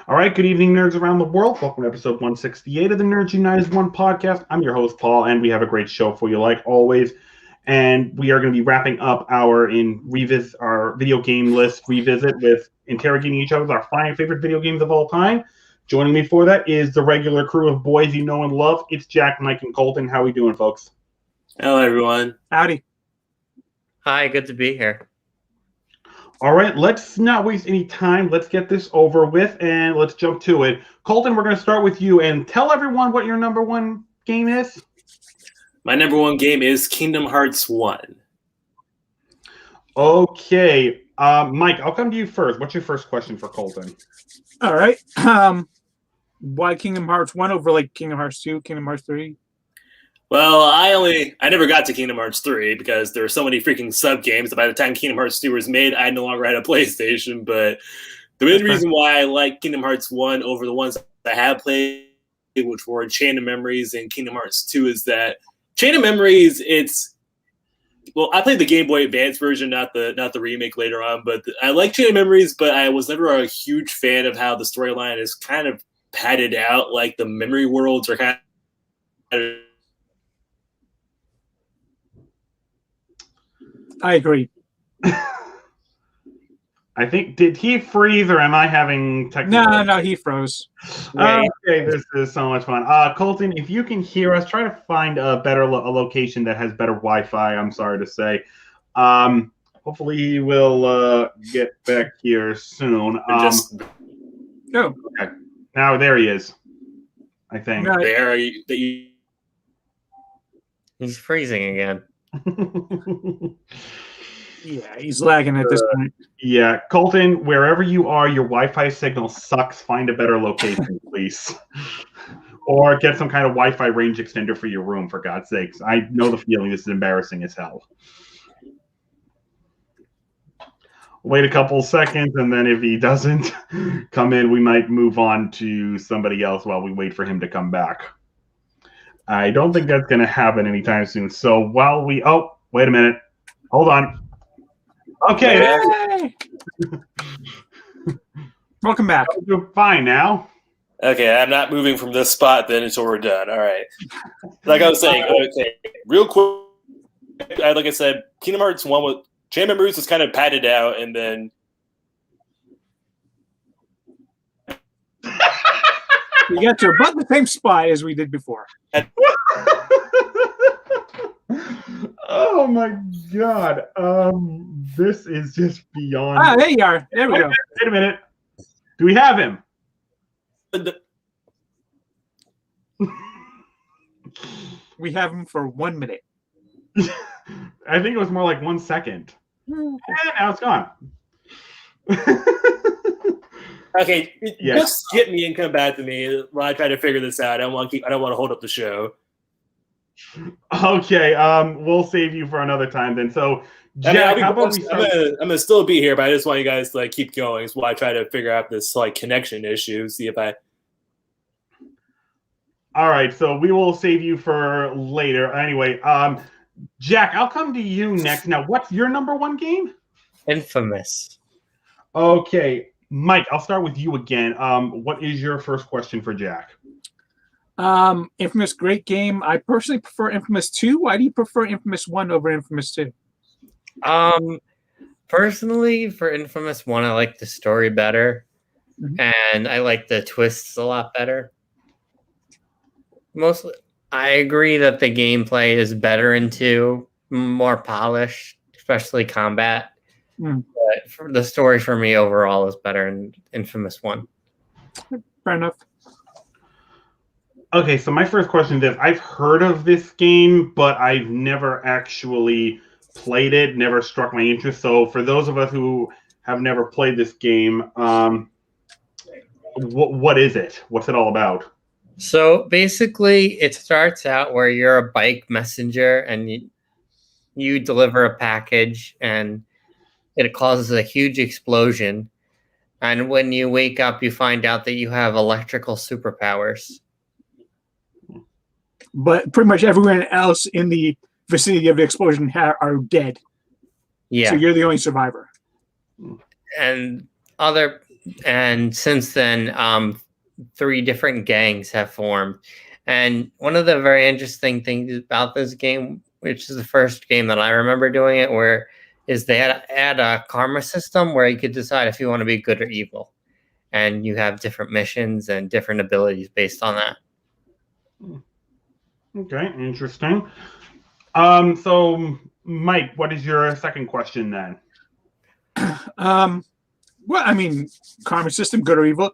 All right, good evening, nerds around the world. Welcome to episode 168 of the Nerds Unite as One podcast. I'm your host, Paul, and we have a great show for you, like always. And we are going to be wrapping up our video game list revisit with interrogating each other with our five favorite video games of all time. Joining me for that is the regular crew of boys you know and love. It's Jack, Mike, and Colton. How are we doing, folks? Hello, everyone. Howdy. Hi, good to be here. All right, let's not waste any time. Let's get this over with, and let's jump to it. Colton, we're going to start with you, and tell everyone what your number one game is. My number one game is Kingdom Hearts 1. Okay. Mike, I'll come to you first. What's your first question for Colton? All right. Why Kingdom Hearts 1 over like Kingdom Hearts 2, Kingdom Hearts 3? Well, I never got to Kingdom Hearts 3 because there were so many freaking sub-games that by the time Kingdom Hearts 2 was made, I no longer had a PlayStation. But the main reason why I like Kingdom Hearts 1 over the ones I have played, which were Chain of Memories and Kingdom Hearts 2, is that Chain of Memories, I played the Game Boy Advance version, not the remake later on, but I like Chain of Memories, but I was never a huge fan of how the storyline is kind of padded out, like the memory worlds are kind of... I agree. I think, did he freeze or am I having technical... No, he froze. Okay, this is so much fun. Colton, if you can hear us, try to find a better location that has better Wi-Fi, I'm sorry to say. Hopefully he will get back here soon. No. Okay. Now there he is, I think. Right. He's freezing again. Yeah, he's lagging at this point. Yeah, Colton, wherever you are, your Wi-Fi signal sucks. Find a better location, please. Or get some kind of Wi-Fi range extender for your room, for God's sakes. I know the feeling. This is embarrassing as hell. Wait a couple seconds, and then if he doesn't come in, we might move on to somebody else while we wait for him to come back. I don't think that's going to happen anytime soon. So while we... Oh, wait a minute. Hold on. Okay. Yay! Welcome back. You're fine now. Okay, I'm not moving from this spot then until we're done. All right. Like I was saying, okay, real quick, like I said, Kingdom Hearts 1 with Chain of Memories was kind of padded out, and then... We got to about the same spot as we did before. Oh my God. This is just beyond. Ah, there you are. There we go. Wait a minute. Do we have him? We have him for 1 minute. I think it was more like 1 second. And now it's gone. Okay, Yes. just skip me and come back to me while I try to figure this out. I don't want to hold up the show. Okay, we'll save you for another time then. So, Jack, how about we start? I'm gonna still be here, but I just want you guys to keep going while I try to figure out this connection issue. See if I. All right, so we will save you for later. Anyway, Jack, I'll come to you next. Now, what's your number one game? Infamous. Okay, Mike, I'll start with you again. What is your first question for Jack? Infamous, great game. I personally prefer Infamous 2. Why do you prefer Infamous 1 over Infamous 2? Personally, for Infamous 1, I like the story better, and I like the twists a lot better. Mostly, I agree that the gameplay is better in 2, more polished, especially combat. But for the story for me overall is better in Infamous 1. Fair enough. Okay, so my first question is, I've heard of this game, but I've never actually played it, never struck my interest. So for those of us who have never played this game, what is it? What's it all about? So basically, it starts out where you're a bike messenger and you deliver a package and it causes a huge explosion. And when you wake up, you find out that you have electrical superpowers. But pretty much everyone else in the vicinity of the explosion are dead. Yeah. So you're the only survivor. And other And since then, 3 different gangs have formed. And one of the very interesting things about this game, which is the first game that I remember doing it, where is they had a karma system where you could decide if you want to be good or evil, and you have different missions and different abilities based on that. Okay, interesting. So Mike, what is your second question then? Well, I mean, karma system, good or evil.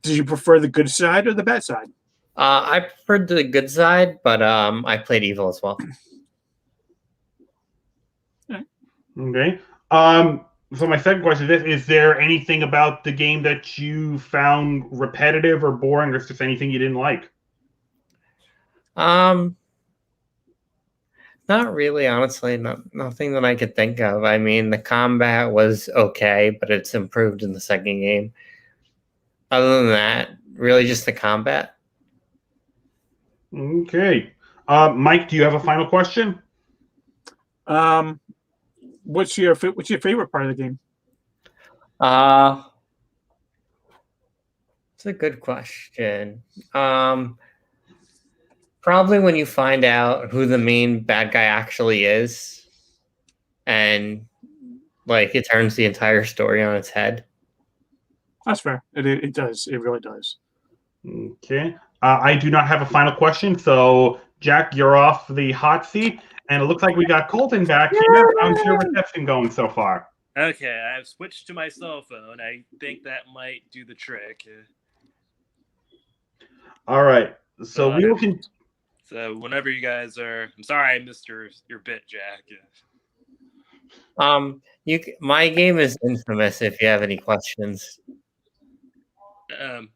Did you prefer the good side or the bad side? I preferred the good side, but I played evil as well. Okay. So my second question is there anything about the game that you found repetitive or boring, or just anything you didn't like? Not really, honestly. Nothing that I could think of. I mean, the combat was okay, but it's improved in the second game. Other than that, really just the combat. Okay. Mike, do you have a final question? What's your favorite part of the game? It's a good question. Probably when you find out who the main bad guy actually is, and like it turns the entire story on its head. That's fair. It does. It really does. Okay. I do not have a final question, so Jack, you're off the hot seat, and it looks like we got Colton back here. How's your reception going so far? Okay, I've switched to my cell phone. I think that might do the trick. All right. So we will So whenever you guys are, I'm sorry I missed your bit, Jack. My game is infamous. If you have any questions, Can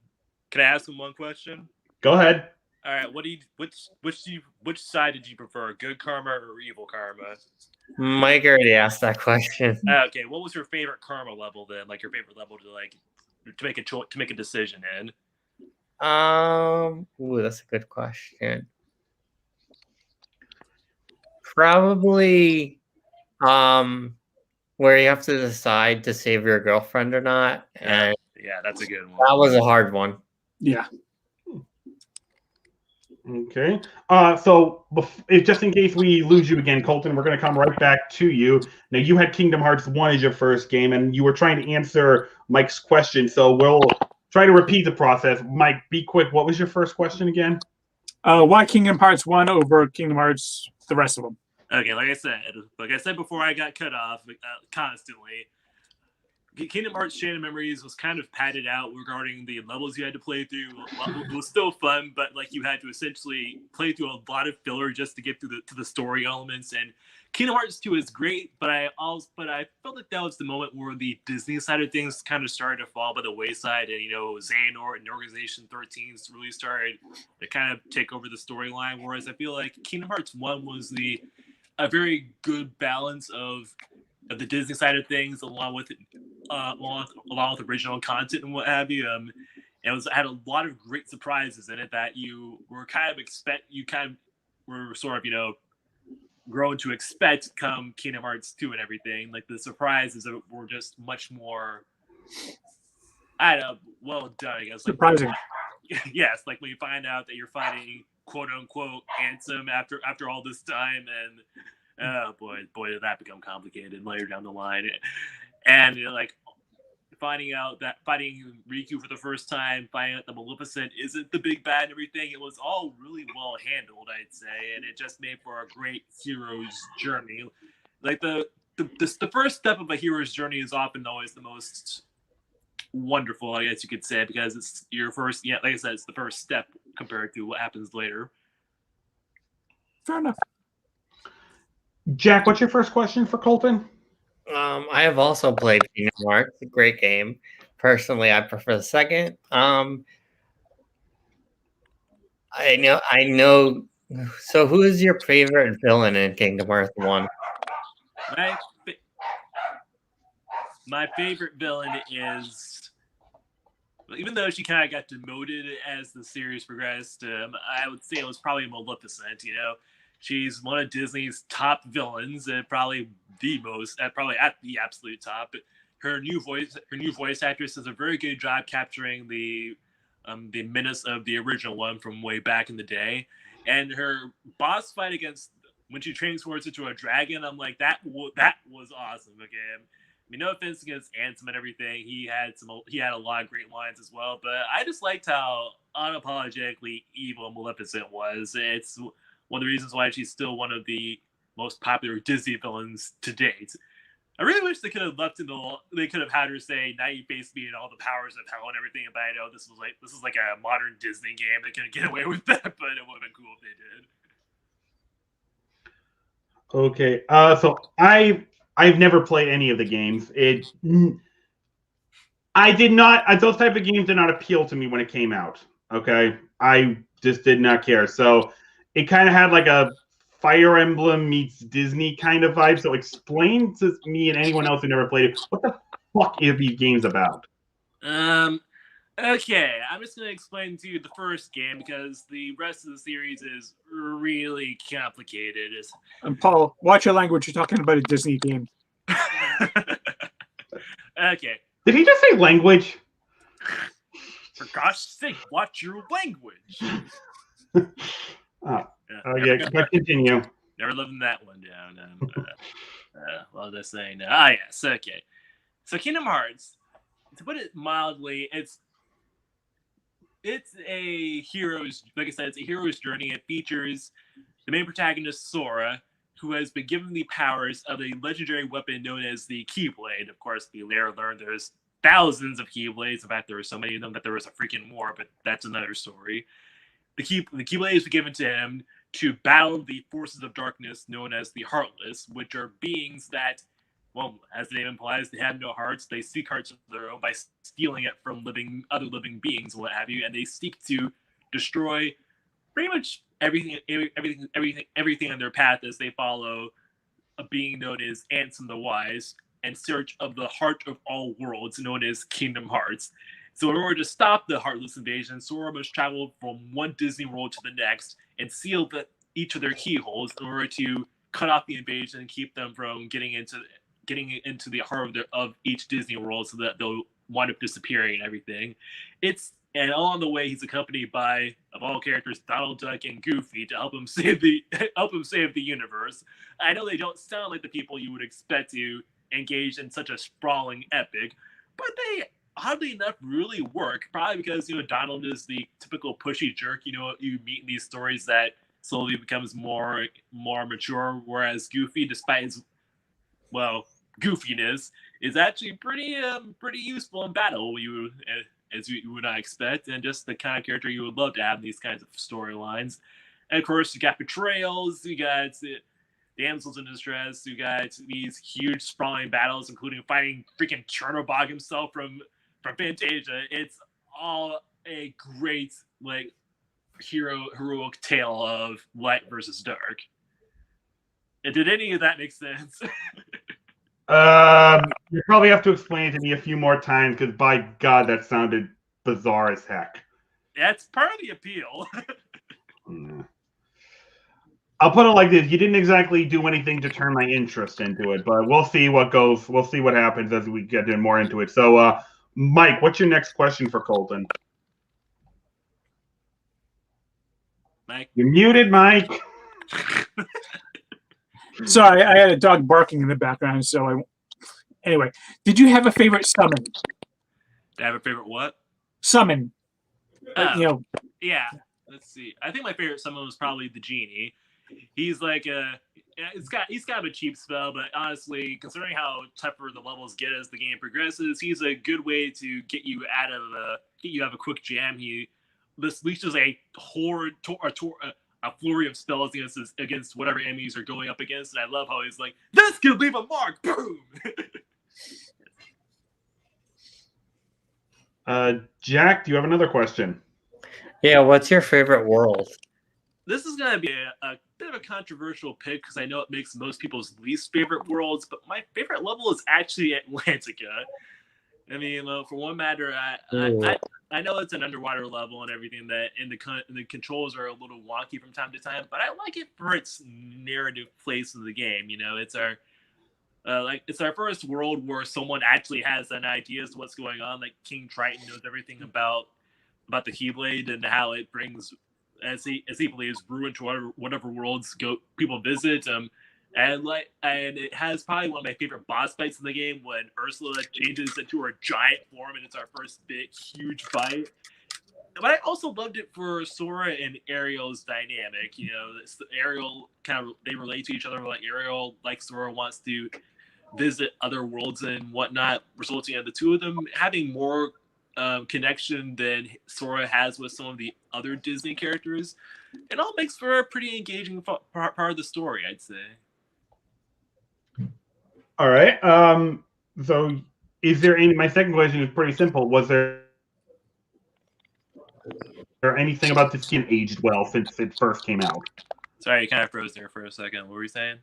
I ask him one question? Go ahead. All right. Which side did you prefer, good karma or evil karma? Mike already asked that question. Okay. What was your favorite karma level then? Like your favorite level to make a decision in? Ooh, that's a good question. Probably, where you have to decide to save your girlfriend or not, and yeah, that's a good one. That was a hard one. Yeah. Okay. So just in case we lose you again, Colton, we're going to come right back to you. Now, you had Kingdom Hearts 1 as your first game, and you were trying to answer Mike's question, so we'll try to repeat the process. Mike, be quick. What was your first question again? Why Kingdom Hearts 1 over Kingdom Hearts, the rest of them? Okay, like I said before I got cut off constantly, Kingdom Hearts Chain of Memories was kind of padded out regarding the levels you had to play through. It was still fun, but like you had to essentially play through a lot of filler just to get through the story elements. And Kingdom Hearts 2 is great, but I felt like that was the moment where the Disney side of things kind of started to fall by the wayside, and Xehanort and Organization 13 really started to kind of take over the storyline. Whereas I feel like Kingdom Hearts 1 was a very good balance of the Disney side of things, along with original content and what have you. It had a lot of great surprises in it that you were grown to expect come Kingdom Hearts 2 and everything. Like the surprises were just much more, well done, I guess. Surprising. Yes, like when you find out that you're fighting quote unquote Ansem after all this time, and oh boy, did that become complicated later down the line. And like finding out that fighting Riku for the first time, finding out that Maleficent isn't the big bad and everything, it was all really well handled, I'd say, and it just made for a great hero's journey. Like the first step of a hero's journey is often always the most wonderful, I guess you could say, because it's your first. Yeah, like I said, it's the first step compared to what happens later. Fair enough. Jack, what's your first question for Colton? I have also played Kingdom Hearts. It's a great game. Personally, I prefer the second. I know. So, who is your favorite villain in Kingdom Hearts 1? My favorite villain is, even though she kind of got demoted as the series progressed, I would say it was probably Maleficent. She's one of Disney's top villains, and probably at the absolute top. her new voice actress does a very good job capturing the menace of the original one from way back in the day. And her boss fight against when she transforms into a dragon, I'm like, that was awesome. Okay, I mean, no offense against Ansem and everything, he had a lot of great lines as well. But I just liked how unapologetically evil Maleficent was. It's one of the reasons why she's still one of the most popular Disney villains to date. I really wish they could have they could have had her say, "Now you face me and all the powers of hell and everything." But I know this is like a modern Disney game. They couldn't get away with that, but it would have been cool if they did. Okay. So I've never played any of the games. I did not. Those type of games did not appeal to me when it came out. Okay, I just did not care. So it kind of had like a Fire Emblem meets Disney kind of vibe. So explain to me and anyone else who never played it, what the fuck are these games about? Okay, I'm just gonna explain to you the first game because the rest of the series is really complicated. And Paul, watch your language. You're talking about a Disney game. Okay. Did he just say language? For gosh sake, watch your language. Continue. Never living that one down. Well, this thing. Yes. Okay. So Kingdom Hearts, to put it mildly, it's a hero's, like I said, it's a hero's journey. It features the main protagonist, Sora, who has been given the powers of a legendary weapon known as the Keyblade. Of course, we later learned there's thousands of Keyblades. In fact, there were so many of them that there was a freaking war, but that's another story. The Keyblade is given to him to battle the forces of darkness known as the Heartless, which are beings that, well, as the name implies, they have no hearts. They seek hearts of their own by stealing it from other living beings, what have you, and they seek to destroy pretty much everything in their path as they follow a being known as Ansem the Wise in search of the heart of all worlds, known as Kingdom Hearts. So in order to stop the Heartless invasion, Sora must travel from one Disney world to the next and seal each of their keyholes in order to cut off the invasion and keep them from getting into the heart of each Disney world, so that they'll wind up disappearing and everything. And along the way, he's accompanied by, of all characters, Donald Duck and Goofy to help him save the universe. I know they don't sound like the people you would expect to engage in such a sprawling epic, but they oddly enough really work. Probably because Donald is the typical pushy jerk you meet in these stories that slowly becomes more mature, whereas Goofy, despite his goofiness, is actually pretty useful in battle. As you would not expect, and just the kind of character you would love to have in these kinds of storylines. And of course, you got betrayals, you got damsels in distress, you got these huge sprawling battles, including fighting freaking Chernobog himself from Fantasia. It's all a great heroic tale of light versus dark. And did any of that make sense? You probably have to explain it to me a few more times, because by God, that sounded bizarre as heck. That's part of the appeal. I'll put it like this: you didn't exactly do anything to turn my interest into it, but we'll see what goes. We'll see what happens as we get more into it. So, Mike, what's your next question for Colton? Mike, you're muted, Mike. Sorry, I had a dog barking in the background. So anyway, did you have a favorite summon? Did I have a favorite what? Summon. Yeah. Let's see. I think my favorite summon was probably the genie. He's like he's got a cheap spell, but honestly, considering how tougher the levels get as the game progresses, he's a good way to get you out of a quick jam. He leashes a flurry of spells against whatever enemies are going up against, and I love how he's like, "This can leave a mark." Boom. Jack, do you have another question? Yeah, what's your favorite world? This is going to be a bit of a controversial pick because I know it makes most people's least favorite worlds, but my favorite level is actually Atlantica. I mean, for one matter, I know it's an underwater level and everything and the controls are a little wonky from time to time, but I like it for its narrative place in the game. It's Like it's our first world where someone actually has an idea as to what's going on. Like King Triton knows everything about the Keyblade and how it brings, as he believes, ruin to whatever worlds people visit. And it has probably one of my favorite boss fights in the game when Ursula changes into her giant form, and it's our first big, huge fight. But I also loved it for Sora and Ariel's dynamic. You know, Ariel kind of, they relate to each other. Like Ariel, like Sora, wants to visit other worlds and whatnot, resulting in the two of them having more connection than Sora has with some of the other Disney characters. It all makes for a pretty engaging part of the story, I'd say. All right. So, is there any? My second question is pretty simple. Was there anything about this game aged well since it first came out? Sorry, you kind of froze there for a second. What were you saying?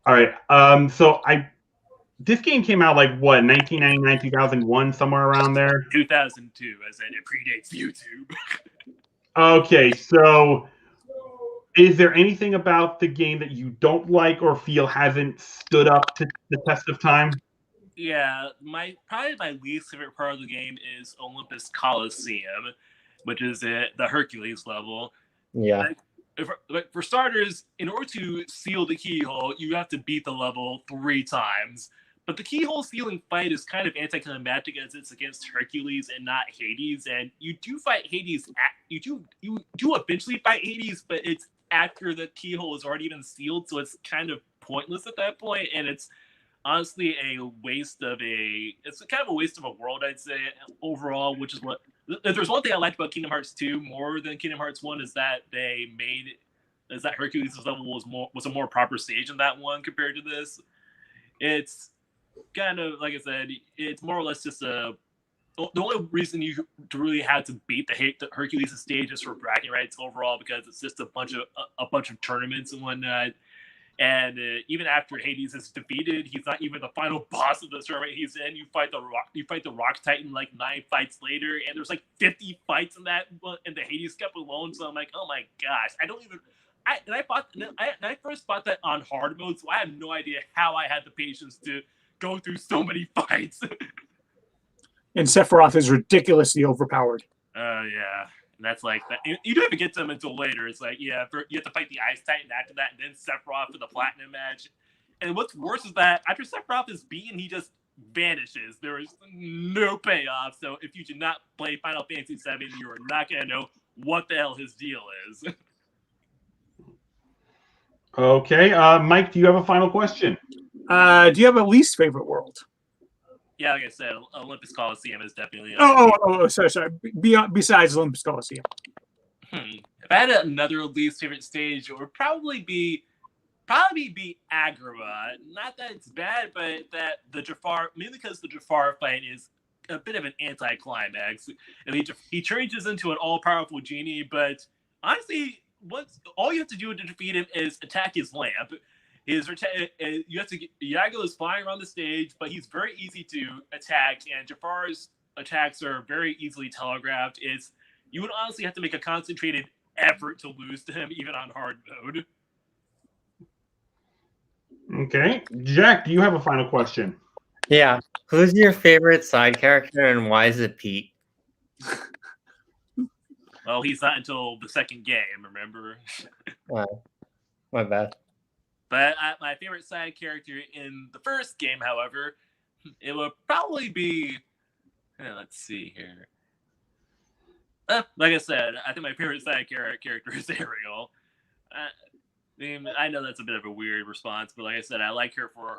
All right. This game came out like what, 1999, 2001, somewhere around there. 2002, as in it predates YouTube. Okay, so is there anything about the game that you don't like or feel hasn't stood up to the test of time? Yeah, probably my least favorite part of the game is Olympus Coliseum, which is the Hercules level. Yeah. For starters, in order to seal the keyhole, you have to beat the level 3 times. But the keyhole sealing fight is kind of anticlimactic as it's against Hercules and not Hades. And you do fight Hades. You do eventually fight Hades, but it's after the keyhole has already been sealed, so it's kind of pointless at that point. And it's honestly it's kind of a waste of a world, I'd say, overall. Which is what, if there's one thing I liked about Kingdom Hearts 2 more than Kingdom Hearts 1 is that Hercules' level was a more proper stage in that one compared to this. It's kind of, like I said, it's more or less just the only reason you really had to beat the Hercules stage is for bragging rights overall, because it's just a bunch of tournaments and whatnot. And even after Hades is defeated, he's not even the final boss of the tournament he's in. You fight the Rock Titan like 9 fights later, and there's like 50 fights in the Hades Cup alone. So I'm like, oh my gosh, I first bought that on hard mode, so I have no idea how I had the patience to go through so many fights. And Sephiroth is ridiculously overpowered. Yeah. And that's like that. You don't even get to them until later. It's like, you have to fight the Ice Titan after that, and then Sephiroth for the Platinum match. And what's worse is that after Sephiroth is beaten, he just vanishes. There is no payoff. So if you do not play Final Fantasy VII, you are not going to know what the hell his deal is. Okay. Mike, do you have a final question? Do you have a least favorite world? Yeah, like I said, Olympus Coliseum is definitely. Sorry. Besides Olympus Coliseum. If I had another least favorite stage, it would probably be Agrabah. Not that it's bad, but that the Jafar, mainly because the Jafar fight is a bit of an anticlimax. And he changes into an all-powerful genie, but honestly, all you have to do to defeat him is attack his lamp. Iago is flying around the stage, but he's very easy to attack, and Jafar's attacks are very easily telegraphed. You would honestly have to make a concentrated effort to lose to him, even on hard mode. Okay. Jack, do you have a final question? Yeah. Who's your favorite side character, and why is it Pete? Well, he's not until the second game, remember? My bad. But my favorite side character in the first game, however, it would probably be. Let's see here. Like I said, I think my favorite side character is Ariel. I know that's a bit of a weird response, but like I said, I like her for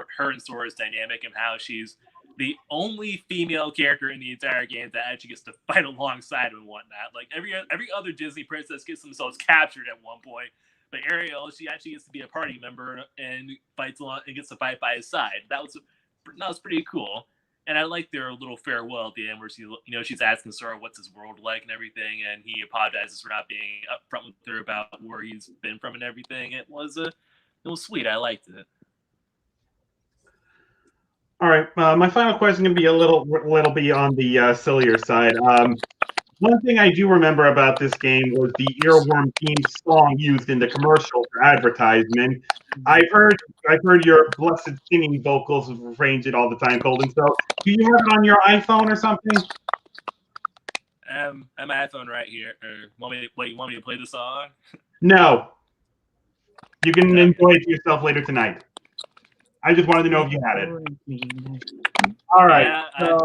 her and Sora's dynamic and how she's the only female character in the entire game that actually gets to fight alongside and whatnot. Like every other Disney princess gets themselves captured at one point. But Ariel, she actually gets to be a party member and fights along and gets to fight by his side. That was pretty cool. And I like their little farewell at the end where she's asking Sora what's his world like and everything, and he apologizes for not being upfront with her about where he's been from and everything. It was sweet. I liked it. All right. My final question is going to be a little bit on the sillier side. One thing I do remember about this game was the earworm theme song used in the commercial for advertisement. I've heard your blessed singing vocals range it all the time, Colton. So, do you have it on your iPhone or something? I have my iPhone right here. You want me to play the song? No. You can enjoy it to yourself later tonight. I just wanted to know if you had it. All right. Yeah,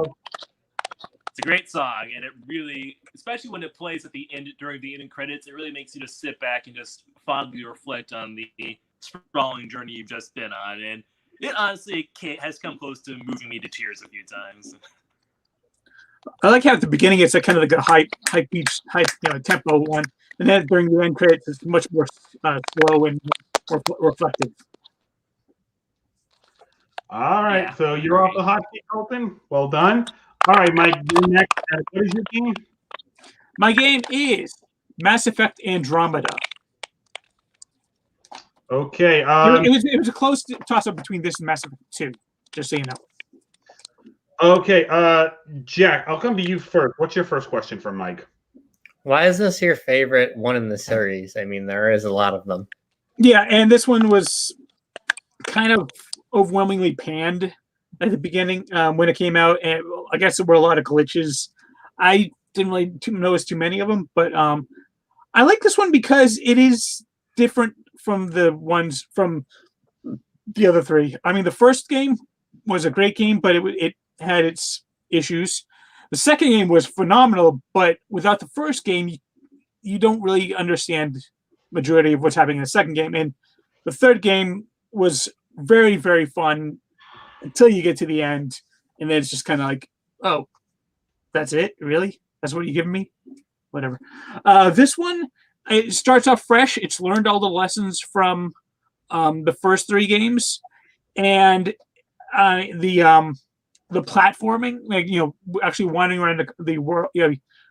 it's a great song, and it really, especially when it plays at the end during the ending credits, it really makes you just sit back and just fondly reflect on the sprawling journey you've just been on. And it honestly has come close to moving me to tears a few times. I like how at the beginning it's like kind of like a high beat, tempo one, and then during the end credits it's much more slow and more reflective. All right, so you're off the hot seat, Colton. Well done. All right, Mike, you're next. What is your game? My game is Mass Effect Andromeda. Okay. It was a close toss-up between this and Mass Effect 2, just so you know. Okay, Jack, I'll come to you first. What's your first question for Mike? Why is this your favorite one in the series? I mean, there is a lot of them. Yeah, and this one was kind of overwhelmingly panned at the beginning when it came out, and I guess there were a lot of glitches. I didn't really notice too many of them, but I like this one because it is different from the ones from the other three. I mean, the first game was a great game, but it had its issues. The second game was phenomenal, but without the first game, you don't really understand majority of what's happening in the second game. And the third game was very, very fun until you get to the end, and then it's just kind of like, oh, that's it? Really? That's what you're giving me? Whatever. This one, it starts off fresh. It's learned all the lessons from the first three games, and the platforming, like, actually wandering around the world.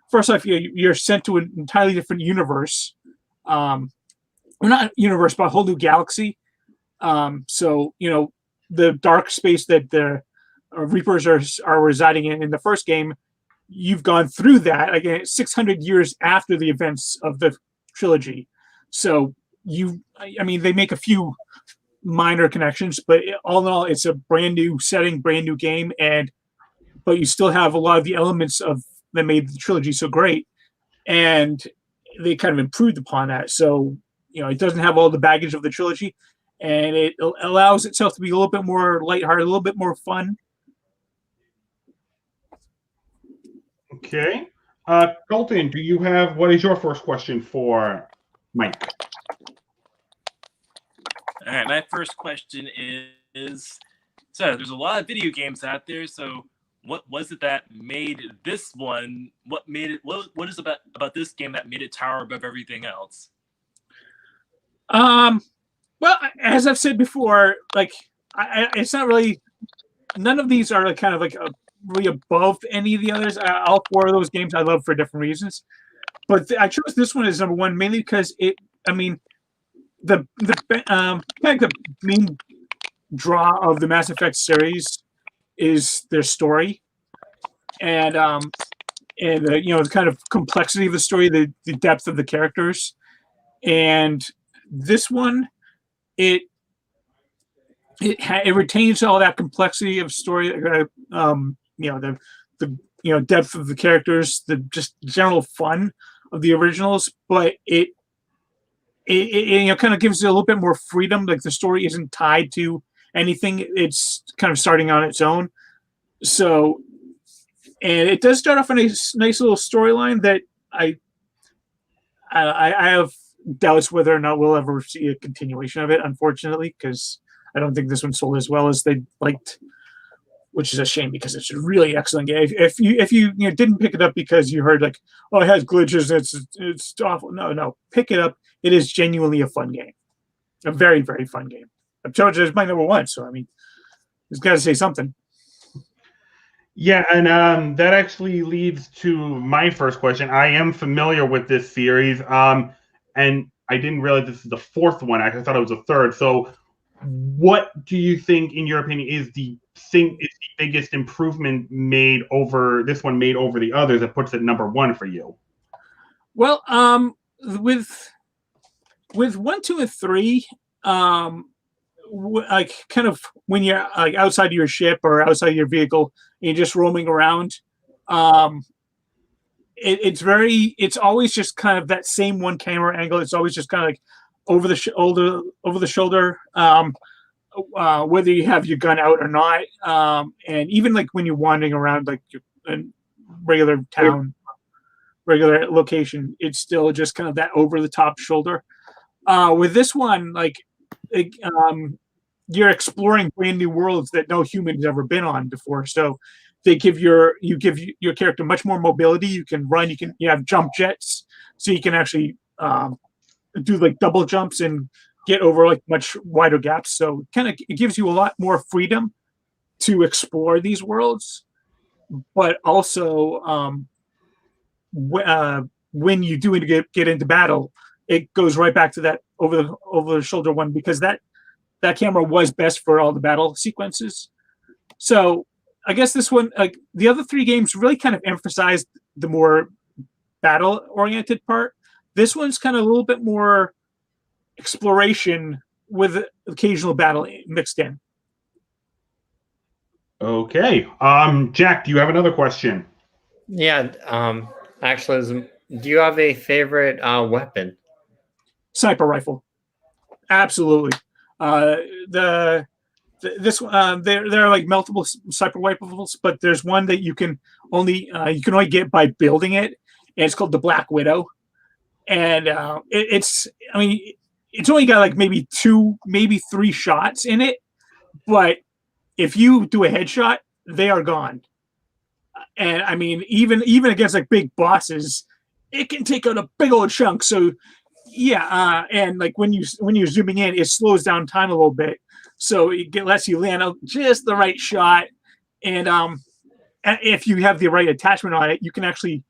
First off, you're sent to an entirely different universe. Well, not universe, but a whole new galaxy. So the dark space that the Reapers are residing in the first game, you've gone through that again 600 years after the events of the trilogy. So they make a few minor connections, but all in all, it's a brand new setting, brand new game, but you still have a lot of the elements that made the trilogy so great, and they kind of improved upon that. So it doesn't have all the baggage of the trilogy, and it allows itself to be a little bit more lighthearted, a little bit more fun. Okay. Colton, what is your first question for Mike? All right, my first question is, so there's a lot of video games out there, so what was it that made this one, what is about this game that made it tower above everything else? Well, as I've said before, like, it's not really, none of these are kind of like really above any of the others. All four of those games I love for different reasons, but I chose this one as number one mainly because the main draw of the Mass Effect series is their story, and the kind of complexity of the story, the depth of the characters, and this one, it retains all that complexity of story, the depth of the characters, the just general fun of the originals, but it kind of gives it a little bit more freedom. Like, the story isn't tied to anything; it's kind of starting on its own. So, and it does start off on a nice little storyline that I have doubts whether or not we'll ever see a continuation of it, unfortunately, because I don't think this one sold as well as they liked, which is a shame because it's a really excellent game. If you didn't pick it up because you heard like, oh, it has glitches, it's awful. No, pick it up. It is genuinely a fun game, a very, very fun game. I've told you it's my number one, so I mean, it's got to say something. Yeah, and that actually leads to my first question. I am familiar with this series, and I didn't realize this is the fourth one. I thought it was the third. So, what do you think, in your opinion, is the think is the biggest improvement made over the others that puts it number one for you? Well, with 1, 2, and 3, like kind of when you're like outside of your ship or outside of your vehicle and you're just roaming around, it's always just kind of that same one camera angle. It's always just kind of like over the shoulder, whether you have your gun out or not, and even like when you're wandering around like a regular town, regular location, it's still just kind of that over the top shoulder. With this one, you're exploring brand new worlds that no human's ever been on before. So they give your character much more mobility. You can run. You have jump jets, so you can actually do like double jumps and get over like much wider gaps. So it gives you a lot more freedom to explore these worlds, but also when you do get into battle, it goes right back to that over the shoulder one, because that camera was best for all the battle sequences. So I guess this one, like the other 3 games, really kind of emphasized the more battle oriented part. This one's kind of a little bit more exploration with occasional battle mixed in. Okay. Jack, do you have another question? Yeah. Actually, do you have a favorite weapon? Sniper rifle. Absolutely. There are like multiple sniper rifles, but there's one that you can only get by building it, and it's called the Black Widow. And it's only got like maybe 2, maybe 3 shots in it, but if you do a headshot, they are gone. And I mean, even against like big bosses, it can take out a big old chunk. So yeah, and like when you're zooming in, it slows down time a little bit, so it lets you land out just the right shot. And if you have the right attachment on it, you can actually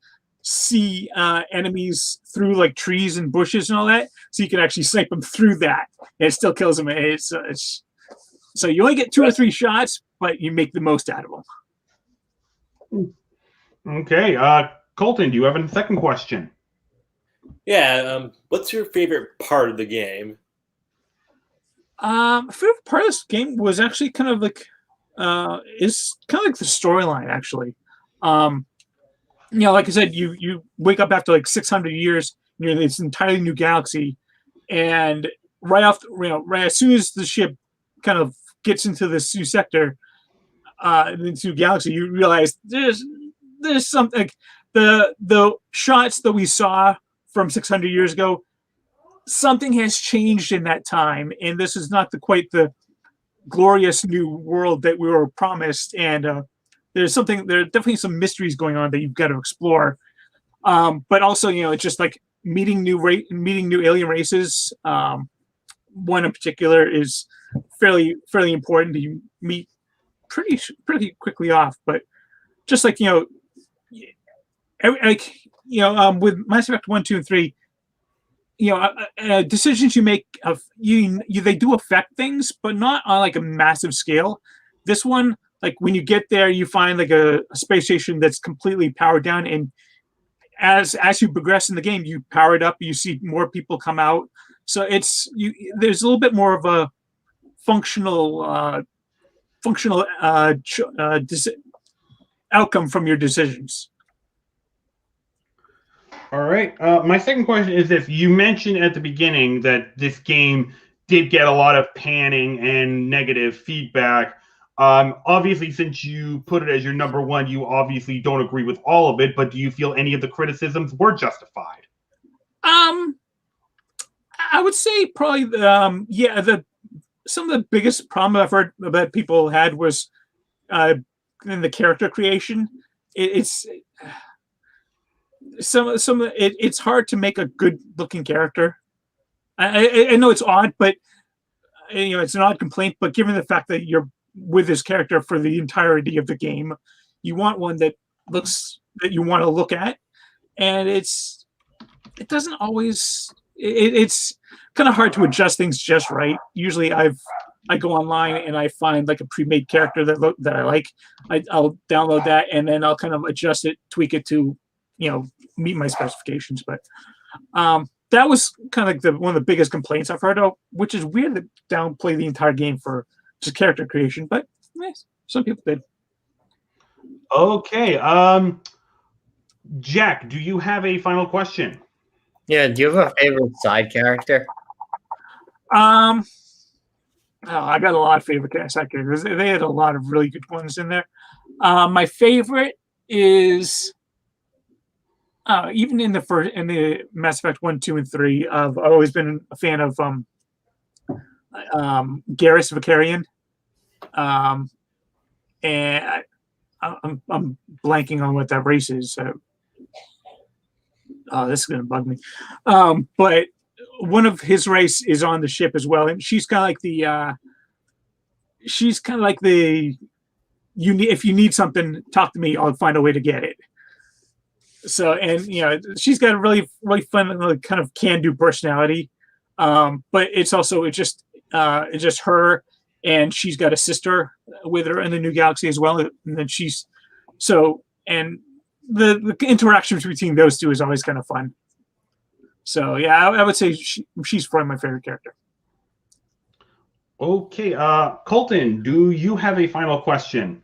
see enemies through like trees and bushes and all that, so you can actually snipe them through that, and it still kills them. So you only get 2 or 3 shots, but you make the most out of them. Okay, Colton, do you have a second question? Yeah, what's your favorite part of the game? Favorite part of this game was actually kind of like is kind of like the storyline, actually. Like I said, you wake up after like 600 years, you're in this entirely new galaxy, and right as soon as the ship kind of gets into this new sector, this new galaxy, you realize there's something like the shots that we saw from 600 years ago, something has changed in that time, and this is not quite the glorious new world that we were promised. And there are definitely some mysteries going on that you've got to explore. But also, it's just like meeting new alien races. One in particular is fairly important. You meet pretty quickly off, but just like with Mass Effect 1, 2, and 3, decisions you make they do affect things, but not on like a massive scale. This one, like when you get there, you find like a space station that's completely powered down, and as you progress in the game, you power it up. You see more people come out, so there's a little bit more of a functional outcome from your decisions. All right. My second question is this. You mentioned at the beginning that this game did get a lot of panning and negative feedback. Obviously, since you put it as your number one, you obviously don't agree with all of it, but do you feel any of the criticisms were justified? I would say probably, some of the biggest problem I've heard that people had was in the character creation. It's hard to make a good looking character. I know it's odd, but it's an odd complaint. But given the fact that you're with this character for the entirety of the game, you want one that you want to look at, and it doesn't always. It's kind of hard to adjust things just right. Usually, I've I go online and I find like a pre-made character that I like. I'll download that and then I'll kind of adjust it, tweak it to, meet my specifications. But that was kind of like one of the biggest complaints I've heard of, which is weird to downplay the entire game for just character creation, but some people did. Okay. Jack, do you have a final question? Yeah, do you have a favorite side character? I got a lot of favorite side characters. They had a lot of really good ones in there. My favorite is even in the Mass Effect 1, 2, and 3. I've always been a fan of Garrus Vakarian. And I'm blanking on what that race is. So, this is gonna bug me. But one of his race is on the ship as well, and she's kind of like the if you need something, talk to me. I'll find a way to get it. So, and she's got a really really fun kind of can-do personality. But it's just her. And she's got a sister with her in the New Galaxy as well. And then the interactions between those two is always kind of fun. So yeah, I would say she's probably my favorite character. Okay, Colton, do you have a final question?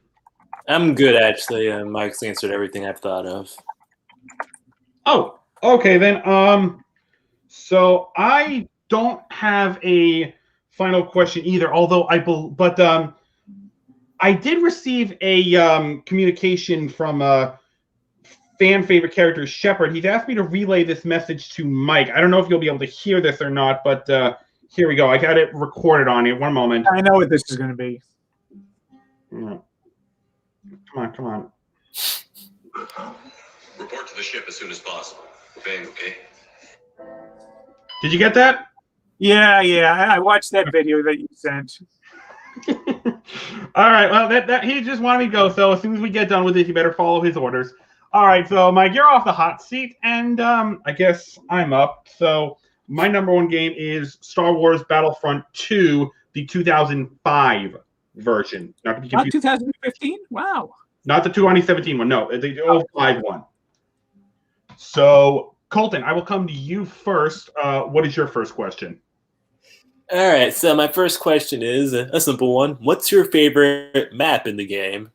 I'm good, actually. Mike's answered everything I've thought of. Oh, okay then. So I don't have a final question either, although I did receive a communication from fan favorite character Shepard. He's asked me to relay this message to Mike. I don't know if you'll be able to hear this or not, but here we go. I got it recorded on here. One moment. I know what this is going to be. Come on. Report to the ship as soon as possible. Bang, okay? Did you get that? Yeah. I watched that video that you sent. All right. Well, that he just wanted me to go. So as soon as we get done with this, you better follow his orders. All right. So Mike, you're off the hot seat, and I guess I'm up. So my number one game is Star Wars Battlefront 2, the 2005 version. Not to be confused. Not 2015? Wow. Not the 2017 one. No, the 05 one. So Colton, I will come to you first. What is your first question? All right, so my first question is a simple one. What's your favorite map in the game?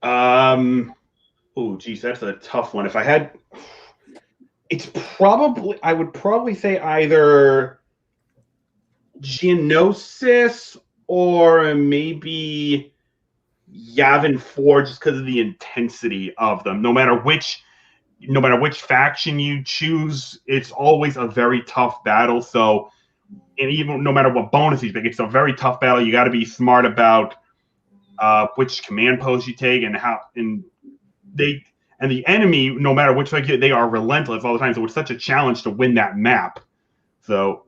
Oh, geez, that's a tough one. If I had, I would probably say either Geonosis or maybe Yavin 4, just because of the intensity of them. No matter which faction you choose, it's always a very tough battle. So, and even no matter what bonus you pick, it's a very tough battle. You got to be smart about which command post you take and the enemy, no matter which way they are relentless all the time. So it's such a challenge to win that map. So,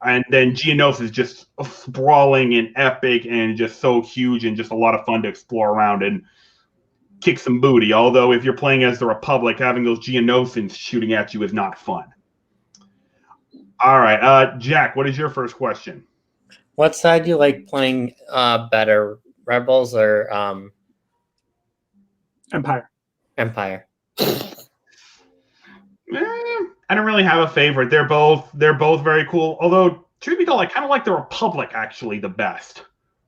and then Geonosis is just sprawling and epic and just so huge and just a lot of fun to explore around and kick some booty. Although if you're playing as the Republic, having those Geonosians shooting at you is not fun. All right, Jack, what is your first question? What side do you like playing better, Rebels or Empire? Empire. I don't really have a favorite. They're both very cool. Although, truth be told, I kind of like the Republic actually the best.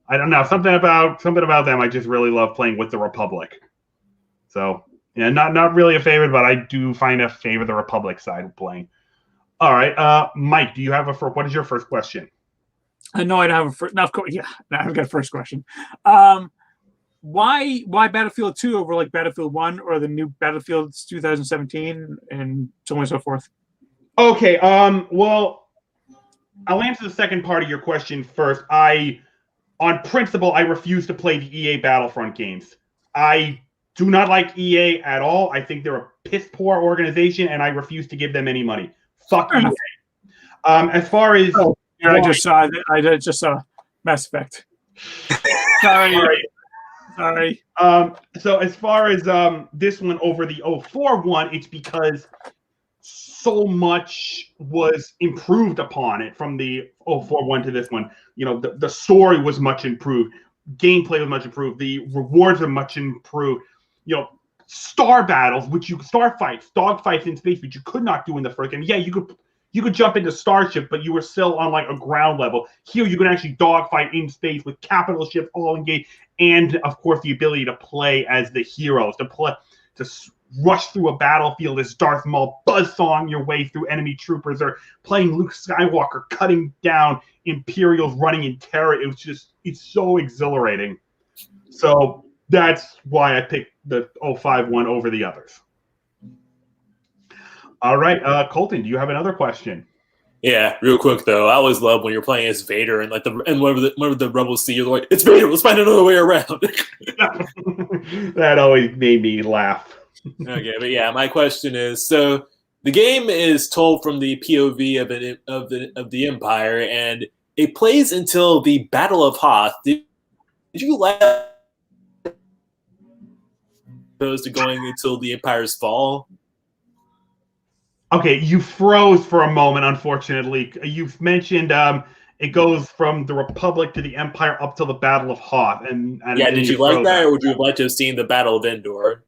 I don't know, something about them. I just really love playing with the Republic. So yeah, not really a favorite, but I do find a favor the Republic side of playing. All right, Mike, do you have what is your first question? No, I don't have a first. No, of course, yeah, I've got a first question. Why Battlefield 2 over like Battlefield 1 or the new Battlefields 2017 and so on and so forth? Okay, well, I'll answer the second part of your question first. On principle, I refuse to play the EA Battlefront games. I do not like EA at all. I think they're a piss-poor organization, and I refuse to give them any money. Fuck EA. As far as I just saw Mass Effect. Sorry. So as far as this one over the 04 one, it's because so much was improved upon it from the 041 to this one. You know, the story was much improved, gameplay was much improved, the rewards are much improved. You know, star battles, star fights, dog fights in space, which you could not do in the first game. Yeah, you could jump into Starship, but you were still on like a ground level. Here, you can actually dogfight in space with capital ships all engaged, and of course, the ability to play as the heroes, to rush through a battlefield as Darth Maul buzzsawing your way through enemy troopers, or playing Luke Skywalker cutting down Imperials running in terror. It's so exhilarating. So that's why I picked the 051 over the others. All right, Colton, do you have another question? Yeah, real quick though, I always love when you're playing as Vader and whenever the rebels see you, they're like, "It's Vader. Let's find another way around." That always made me laugh. Okay, but yeah, my question is: so the game is told from the POV of the Empire, and it plays until the Battle of Hoth. Did you laugh opposed to going until the Empire's fall? Okay, you froze for a moment, unfortunately. You've mentioned it goes from the Republic to the Empire up to the Battle of Hoth. And yeah, did you like that, or would you have liked to have seen the Battle of Endor?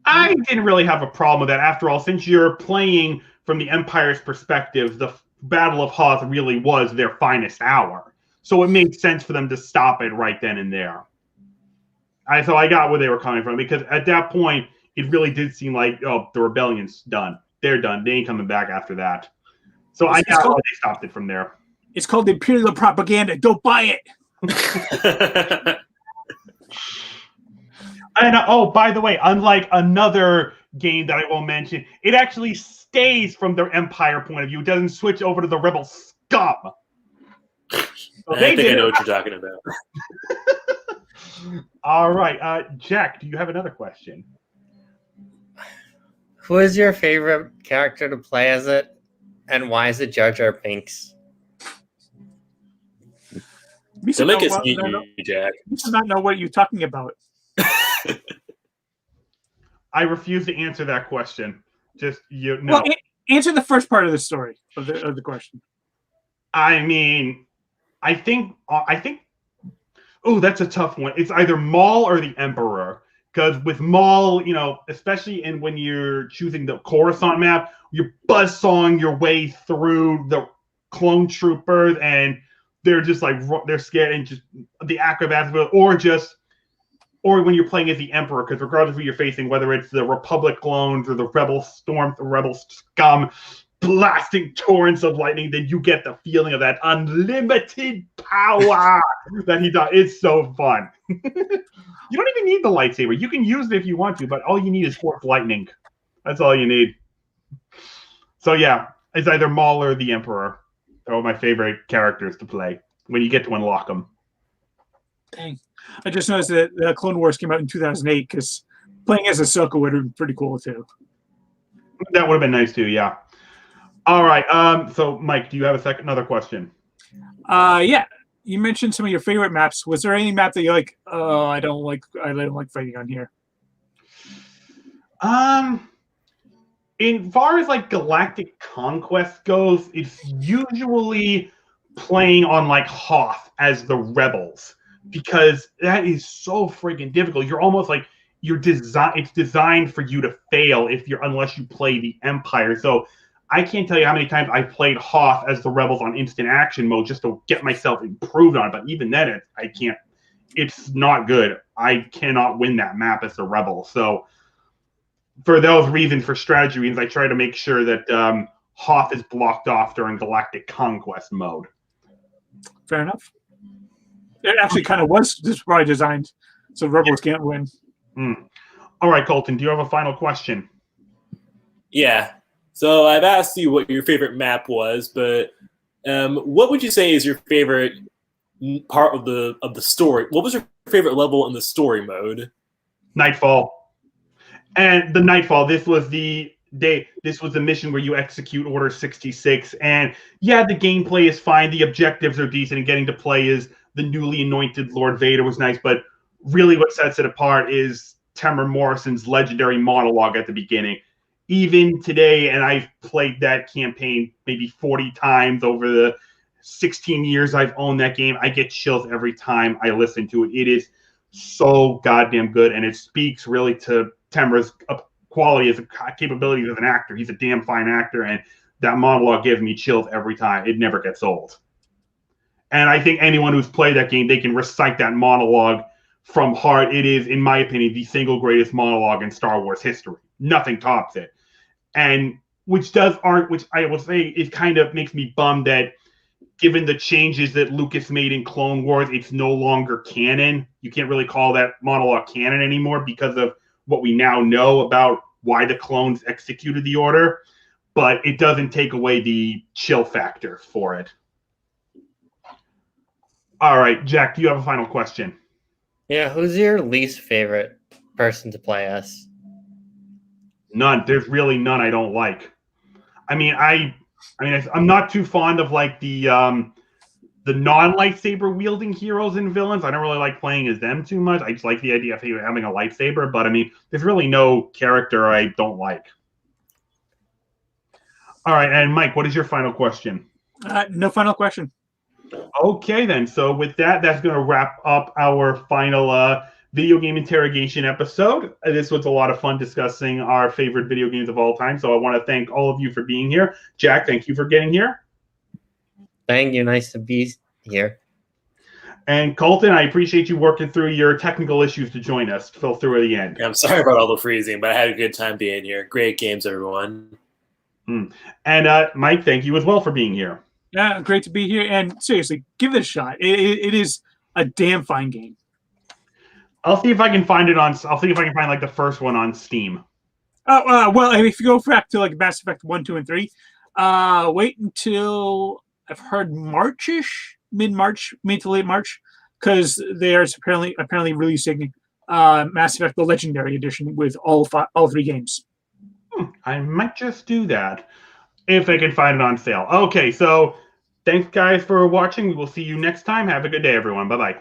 I didn't really have a problem with that. After all, since you're playing from the Empire's perspective, the Battle of Hoth really was their finest hour. So it made sense for them to stop it right then and there. So I got where they were coming from, because at that point, it really did seem like, oh, the rebellion's done. They're done. They ain't coming back after that. So I got why they stopped it from there. It's called Imperial propaganda. Don't buy it. And by the way, unlike another game that I won't mention, it actually stays from their Empire point of view. It doesn't switch over to the rebel scum. So I think I know what you're talking about. All right, Jack, do you have another question? Who is your favorite character to play as it, and why is it Jar Jar Binks? So make it sneak Jack. You should not know what you're talking about. I refuse to answer that question. Just no. Well, answer the first part of the story of the question. I mean, I think. Oh, that's a tough one. It's either Maul or the Emperor. Because with Maul, you know, especially when you're choosing the Coruscant map, you're buzzsawing your way through the clone troopers, and they're just like, they're scared, and just the acrobats, or when you're playing as the Emperor, because regardless of who you're facing, whether it's the Republic clones or the Rebel scum blasting torrents of lightning, then you get the feeling of that unlimited power that he does. It's so fun. You don't even need the lightsaber. You can use it if you want to, but all you need is force lightning. That's all you need. So yeah, it's either Maul or the Emperor. They're all my favorite characters to play when you get to unlock them. Dang. I just noticed that Clone Wars came out in 2008, because playing as Ahsoka would have been pretty cool too. That would have been nice too, yeah. All right. So Mike, do you have another question? Yeah. You mentioned some of your favorite maps. Was there any map that you're like, oh, I don't like fighting on here? In far as like Galactic Conquest goes, it's usually playing on like Hoth as the rebels, because that is so friggin' difficult. You're almost like it's designed for you to fail unless you play the Empire. So I can't tell you how many times I played Hoth as the rebels on instant action mode just to get myself improved on it. But even then, I can't. It's not good. I cannot win that map as a rebel. So for those reasons, for strategy reasons, I try to make sure that Hoth is blocked off during Galactic Conquest mode. Fair enough. It actually kind of was just probably designed so rebels can't win. All right, Colton, do you have a final question? Yeah. So I've asked you what your favorite map was, but what would you say is your favorite part of the story? What was your favorite level in the story mode? Nightfall. And the Nightfall, this was the mission where you execute Order 66. And yeah, the gameplay is fine. The objectives are decent, and getting to play as the newly anointed Lord Vader was nice. But really what sets it apart is Tamara Morrison's legendary monologue at the beginning. even today, and I've played that campaign maybe 40 times over the 16 years I've owned that game, I get chills every time I listen to it. It is so goddamn good, and it speaks really to Temra's quality as a capability as an actor. He's a damn fine actor, and that monologue gives me chills every time. It never gets old. And I think anyone who's played that game, they can recite that monologue from heart. It is, in my opinion, the single greatest monologue in Star Wars history. Nothing tops it. And which I will say, it kind of makes me bummed that given the changes that Lucas made in Clone Wars, it's no longer canon. You can't really call that monologue canon anymore because of what we now know about why the clones executed the order. But it doesn't take away the chill factor for it. All right, Jack, do you have a final question? Yeah, who's your least favorite person to play as? None. There's really none I don't like. I'm not too fond of like the non-lightsaber wielding heroes and villains. I don't really like playing as them too much. I just like the idea of having a lightsaber, but there's really no character I don't like. All right, and Mike, what is your final question? No final question. Okay, then. So with that, that's going to wrap up our final video game interrogation episode. This was a lot of fun discussing our favorite video games of all time. So I want to thank all of you for being here. Jack, thank you for getting here. Thank you. Nice to be here. And Colton, I appreciate you working through your technical issues to join us till through the end. Yeah, I'm sorry about all the freezing, but I had a good time being here. Great games, everyone. And Mike, thank you as well for being here. Yeah, great to be here. And seriously, give it a shot. It is a damn fine game. I'll see if I can find like the first one on Steam. Well, if you go back to like Mass Effect 1, 2, and 3, wait until I've heard March-ish, mid to late March, because they are apparently releasing Mass Effect the Legendary Edition with all 3 games. I might just do that if I can find it on sale. Okay, so thanks guys for watching. We will see you next time. Have a good day, everyone. Bye-bye.